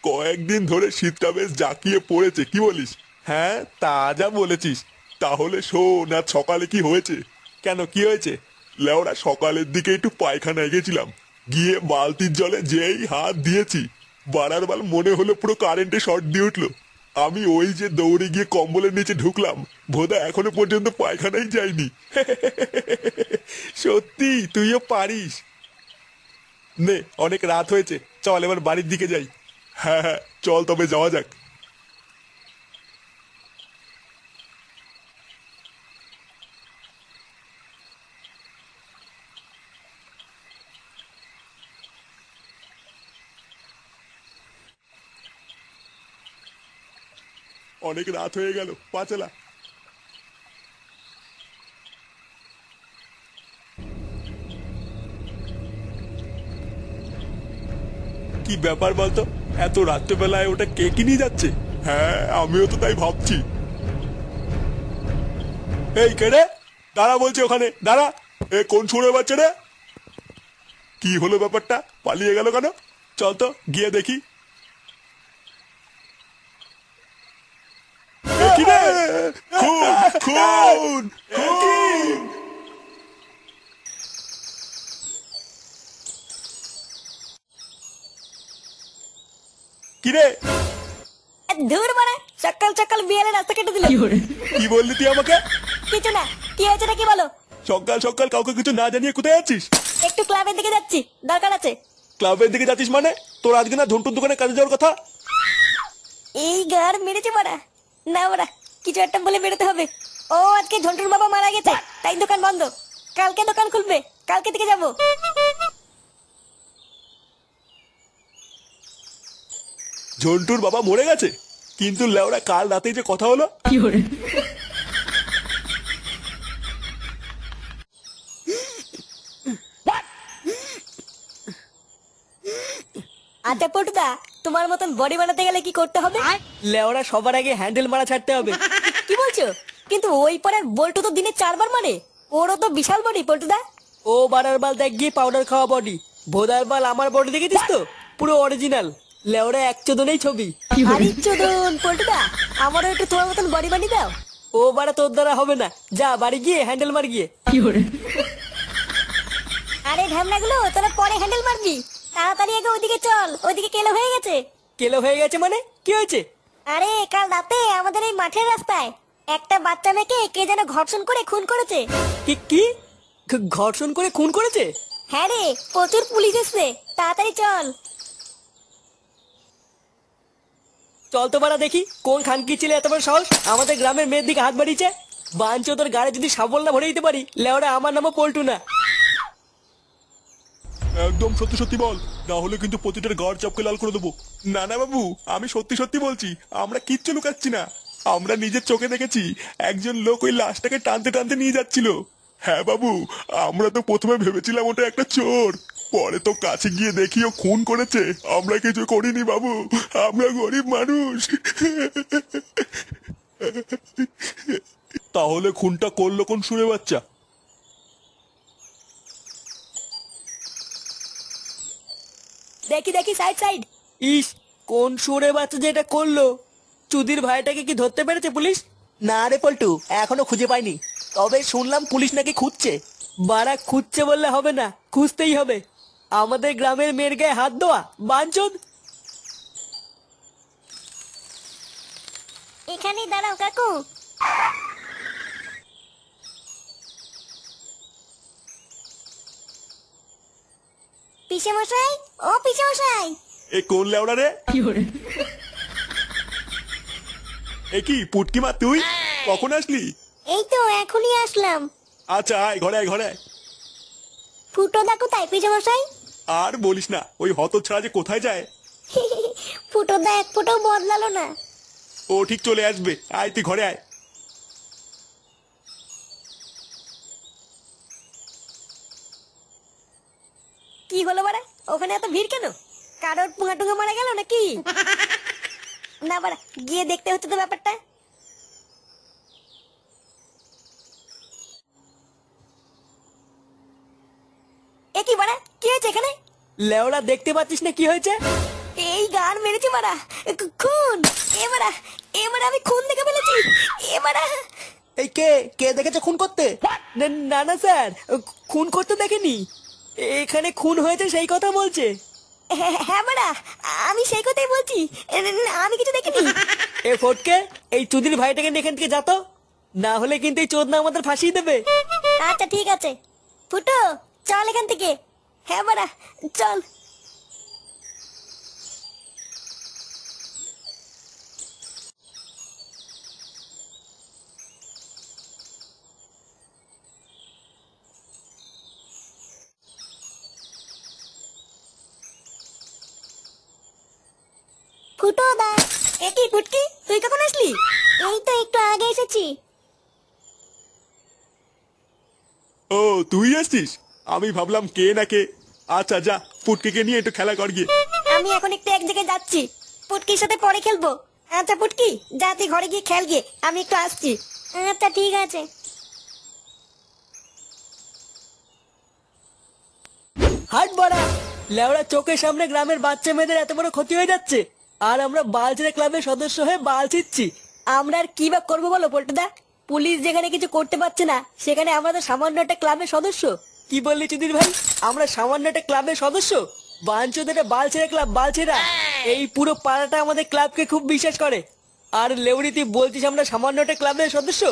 কয়েকদিন ধরে শীতটা বেশ জাঁকিয়ে পড়েছে, কি বলিস? হ্যাঁ, তা যা বলেছিস। তাহলে শোন, আজ সকালে কি হয়েছে? কেন, কি হয়েছে? লেওরা, সকালের দিকে একটু পায়খানায় গেছিলাম, গিয়ে বালতির জলে যেই হাত দিয়েছি, বাড়ার বাল মনে হলো পুরো কারেন্টে শর্ট দিয়ে উঠলো। আমি ওই যে দৌড়ে গিয়ে কম্বলের নিচে ঢুকলাম, ভোদা এখনো পর্যন্ত পায়খানায় যায়নি। সত্যি তুইও পারিস? নে, অনেক রাত হয়েছে, চল এবার বাড়ির দিকে যাই। হ্যাঁ হ্যাঁ, চল তবে যাওয়া যাক। অনেক রাত হয়ে গেল, পা চালা। কি ব্যাপার বলতো, এত রাত্রেবেলায় ওটা কে কি নিয়ে যাচ্ছে? হ্যাঁ, আমিও তো তাই ভাবছি। এই কে রে? দাঁড়া বলছি, ওখানে দাঁড়া। এ কোন শুনে বাচ্চা রে? কি হলো ব্যাপারটা, পালিয়ে গেল কেন? চল তো গিয়ে দেখি। এ কি রে? খুন খুন খুন! কি রে? ধুর মারা, সকাল সকাল বিয়ালে রাস্তা কেটে দিল। কি বললি তুই আমাকে? কিছু না, কি হয়েছে নাকি বলো। সকাল সকাল কাউকে কিছু না জানিয়ে কোথায় যাচ্ছিস? একটু ক্লাবের দিকে যাচ্ছি, দরকার আছে। ক্লাবের দিকে যাচ্ছিস মানে? তোর আজকে না ঝন্টুর দোকানে কাজে যাওয়ার কথা? এই গার মেরেছে মারা। না মারা, কিছু একটা বলে বেরোতে হবে। ও আজকে ঝন্টুর বাবা মারা গেছে, তাই দোকান বন্ধ। কালকে দোকান খুলবে, কালকে থেকে যাবো। ঝন্টুর বাবা মরে গেছে? কিন্তু লেওরা, কাল রাতেই যে কথা হলো। আচ্ছা পটুদা, তোমার মতন বডি বানাতে গেলে কি করতে হবে? লেওরা, সবার আগে হ্যান্ডেল মারা ছাড়তে হবে। কি বলছো? কিন্তু ওই পরের বল্টু তো দিনে 4 বার মারে। ওরও তো বিশাল বডি পটুদা। ও বারার বাল দেখ গিয়ে পাউডার খাওয়া বডি, ভোদার বাল আমার বডি দেখেছিস তো, পুরো অরিজিনাল। লেওরা এক চোদনেই ছবি। আরে চোদন পল্টুদা, আমারও একটু তোমার মতন বডি বানিয়ে দাও। ও বারা, তোর দ্বারা হবে না, যা বাড়ি গিয়ে হ্যান্ডেল মার গিয়ে। আরে ঢ্যামনাগুলো, তোরা পরে হ্যান্ডেল মারবি। তাড়াতাড়ি আগে ওইদিকে চল, ওইদিকে কেলো হয়ে গেছে। কেলো হয়ে গেছে মানে? কি হয়েছে? আরে কাল রাতে আমাদের এই মাঠের রাস্তায় একটা বাচ্চা মেয়েকে কে যেন ঘর্ষণ করে খুন করেছে। কি কি? ঘর্ষণ করে খুন করেছে? হ্যাঁ রে, প্রচুর পুলিশ এসছে, তাড়াতাড়ি চল। চল তো বারা দেখি, কোন খানকি ছেলে এত বড় সাহস আমাদের গ্রামের মেয়ের দিকে হাত বাড়িয়েছে। বাঞ্চ তোর গাড়ি যদি সাবল না ভরে দিতে পারি, লেওরা আমার নামও পল্টু না। একদম সত্যি সত্যি বল, না হলে কিন্তু প্রতিটার গাড় চাপকে লাল করে দেবো। না না বাবু, আমি সত্যি সত্যি বলছি, আমরা কিচ্ছু লুকাচ্ছি না। আমরা নিজের চোখে দেখেছি, একজন লোক ওই লাশটাকে টানতে টানতে নিয়ে যাচ্ছিল। হ্যাঁ বাবু, আমরা তো প্রথমে ভেবেছিলাম ওটা একটা চোর, পরে তো কাছে গিয়ে দেখি ও খুন করেছে। আমরা কিছু করিনি বাবু, আমরা গরিব মানুষ। তাহলে খুনটা করলো কোন সুরে বাচ্চা? দেখি দেখি, সাইড সাইড। ইস, কোন সুরে বাচ্চা যে এটা করলো? চুদির ভাইটাকে কি ধরতে পেরেছে পুলিশ? না রে পল্টু, এখনো খুঁজে পাইনি। তবে শুনলাম পুলিশ নাকি খুঁজছে। বারা, খুঁজছে বললে হবে না, খুঁজতেই হবে। আমাদের গ্রামের মেয়ের গায়ে হাত দেওয়া বাঞ্চদ। এখানেই দাঁড়াও কাকু। পিসে মশাই, ও পিসে মশাই। এ কোন লেওড়া রে? এ কি পুটকি মা, তুই কখন আসলি? এই তো এখনই আসলাম। আচ্ছা আয়, ঘরে আয়, ঘরে আয়। ফুটোদা কোথায় পিসে মশাই? আর বলিস না, ওই হত ছাড়া যে কোথায় যায়। ফুটোদা এক ফুটাও বদলালো না। ও ঠিক চলে আসবে, আয় তুই ঘরে আয়। কি হলো বাড়া, ওখানে এত ভিড় কেন? কারোর পুঙা টুঙা মারা গেল নাকি? না বাড়া, গিয়ে দেখতে হচ্ছে তো ব্যাপারটা। এ কি বাড়া, কি হয়েছে এখানে? লেওরা, দেখতে পাচ্ছিস না কি হয়েছে? এই গান মেরে মেরেছি মারা। খুন। এবারা এবারে আমি খুন দেখে ফেলেছি। এবারা এই কে কে দেখেছে খুন করতে? না না স্যার, খুন করতে দেখেনি। এখানে খুন হয়েছে সেই কথা বলছে। হ্যাঁ মারা, আমি সেই কথাই বলছি। আমি কিছু দেখিনি। এ ফটকে, এই চুদির ভাইটাকে নিয়ে এখান থেকে যা তো, না হলে কিন্তু এই চোদনা আমাদের ফাঁসিয়ে দেবে। আচ্ছা ঠিক আছে, ফুটো চল এখান থেকে। হ্যাঁ মারা চল। ফুটো দা। একই ফুটকি, তুই কখন আসলি? এই তো একটু আগে এসেছি। ও তুই আসছিস? আমি ভাবলাম কে না কে। আচ্ছা যা, পুটকিকে নিয়ে একটু খেলা কর গিয়ে। আমি এখন একটু এক জায়গায় যাচ্ছি, পুটকির সাথে পরে খেলবো। আচ্ছা পুটকি, যা তুই ঘরে গিয়ে খেল গিয়ে, আমি একটু আসছি। আচ্ছা ঠিক আছে। হাট বড়া, লেওড়া চোখের সামনে গ্রামের বাচ্চা মেয়েদের এত বড় ক্ষতি হয়ে যাচ্ছে, আর আমরা বালছেড়ে ক্লাবের সদস্য হয়ে বাল ছিচ্ছি। আমরা আর কি বা করবো বলো পল্টুদা? পুলিশ যেখানে কিছু করতে পারছে না, সেখানে আমরা তো সামান্য একটা ক্লাবের সদস্য। কি বললি চুদির ভাই? আমরা সামান্য একটা ক্লাবের সদস্য? বাঞ্চোদের বালছেড়ে ক্লাব, বালছেড়া। এই পুরো পাড়াটা আমাদের ক্লাবকে খুব বিশ্বাস করে, আর লেউড়ি তুই বলছিস আমরা সামান্য একটা ক্লাবের সদস্য?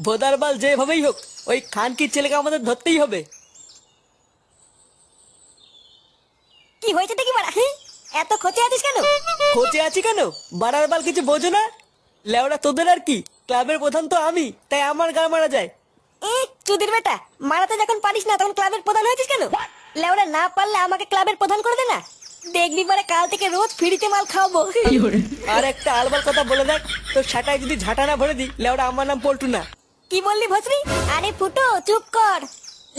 ভোদার বাল যেভাবেই হোক, ওই খানকির ছেলেকে আমাদের ধরতেই হবে। কি হয়েছে দেখি বাড়া, এত খোঁচে আছিস কেন? খোঁচে আছি কেন? বাড়ার বাল কিছু বোঝো না? লেওড়া তোদের আর কি, ক্লাবের প্রধান তো আমি, তাই আমার গা মারা যায়। চুদির বেটা, মারাতে যখন পারিস না তখন ক্লাবের প্রধান হয়েছিস কেন? লেওরা না পারলে আমাকে ক্লাবের প্রধান করে দে না, দেখবি পরে কাল থেকে রোজ ফ্রিতে মাল খাওয়াবো। আর একটা আলবাল কথা বলে দেখ, তোর ছাটায় যদি ঝাঁটা না ভরে দি, লেওড়া আমার নাম পল্টু না। কি বললি ভস্রী? আরে ফুটো চুপ কর।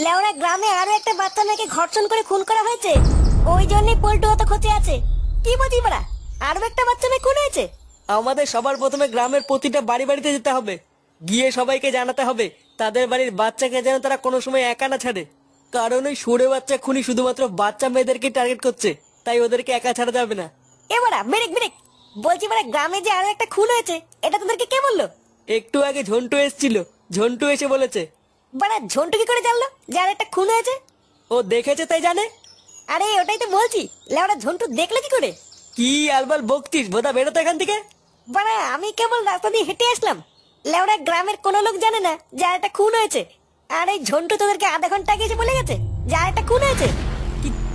লেওরা গ্রামে আরো একটা বাচ্চা মেয়েকে ঘর্ষণ করে খুন করা হয়েছে, ওই জন্যই পল্টু অত খোঁচে আছে। কি বলছিস বাড়া, আরো একটা বাচ্চা মেয়ে খুন হয়েছে? আমাদের সবার প্রথমে গ্রামের প্রতিটা বাড়ি বাড়িতে যেতে হবে, গিয়ে সবাইকে জানাতে হবে তাদের বাড়ির বাচ্চাকে যেন তারা কোনো সময় একা না ছাড়ে। কারণ ওই সুরে বাচ্চা খুনি শুধুমাত্র বাচ্চা মেয়েদেরকে টার্গেট করছে, তাই ওদেরকে একা ছাড়া যাবে না। এবারা ব্রেক ব্রেক, বলছি বাড়া গ্রামে যে আরো একটা খুন হয়েছে, এটা তোদেরকে কে বললো? একটু আগে ঝন্টু এসেছিল, ঝন্টু এসে বলেছে। বাড়া ঝন্টু কি করে জানলো যে আর একটা খুন হয়েছে? ও দেখেছে তাই জানে। আরে ওটাই তো বলছি, লেওরা ঝন্টু দেখলে কি করে? কি আলবাল বকতিস, বোধা বেরোতো এখান থেকে। বাড়া আমি কেবল রাস্তা দিয়ে হেঁটে আসলাম, লেওরা গ্রামের কোনো লোক জানে না যে আর একটা খুন হয়েছে। আর এই ঝন্টু তোদেরকে আধা ঘন্টা আগে এসে বলে গেছে যে আর একটা খুন হয়েছে।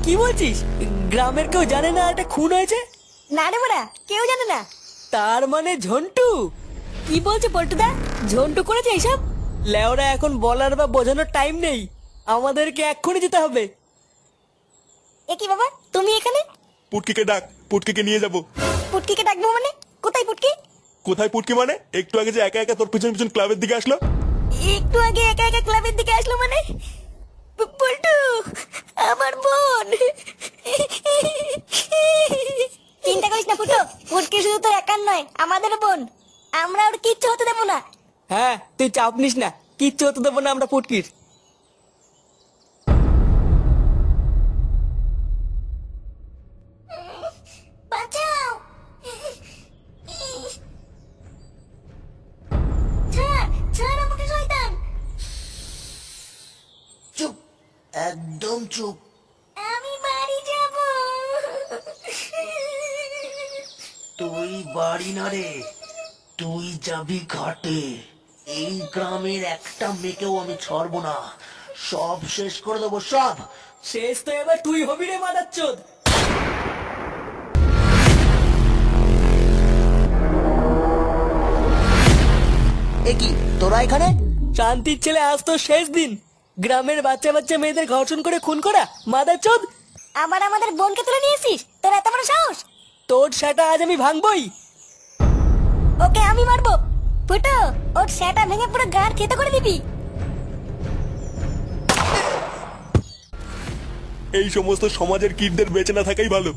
কি বলছিস? গ্রামের কেউ জানে না একটা খুন হয়েছে? না রে বাড়া, কেউ জানে না। তার মানে ঝন্টু? কি বলছে পল্টুদা, ঝন্টু করেছে এইসব? লেওরা এখন বলার বা বোঝানোর টাইম নেই, আমাদেরকে এক্ষুনি যেতে হবে। এ কি বাবা, তুমি এখানে? পুটকিকে ডাক, পুটকিকে নিয়ে যাব। পুটকিকে ডাকবো মানে? কোথায় পুটকি? কোথায় পুটকি মানে? একটু আগে যে একা একা তোর পিছন পিছন ক্লাবের দিকে আসলো। একটু আগে একা একা ক্লাবের দিকে আসলো মানে? পল্টু, আমার বোন। চিন্তা করিস না ফুটো, পুটকি শুধু তো একার নয়, আমাদের বোন। আমরা ওর কিচ্ছু হতে দেবো না। হ্যাঁ তুই চাপ নিস না, কিচ্ছু হতে দেবো না আমরা পুটকির। বাঁচাও, ছাড় ছাড় আমাকে শয়তান। চুপ, একদম চুপ। আমি বাড়ি যাব। তুই বাড়ি না রে, তুই যাবি ঘাটে। এই গ্রামের একটা মেয়েকেও আমি ছাড়বো না, সব শেষ করে দেবো সব। শেষ তো এবার তুই হবি রে মাদাচ্চোদ। এ কি তোরা এখানে? শান্তির ছেলে, আজ তো শেষ দিন। গ্রামের বাচ্চা বাচ্চা মেয়েদের ঘর্ষণ করে খুন করা, মাদাচ্চোদ। আমাদের বোনকে তুলে নিয়েছিস, তোর এত বড় সাহস? তোর সেটা আজ আমি ভাঙবই। ওকে আমি মারবো। ফুটো, ওর সেটা ভেঙে পুরো গাঁট খেতে করে দিবি। এই সমস্ত সমাজের কীটদের বেঁচে না থাকাই ভালো।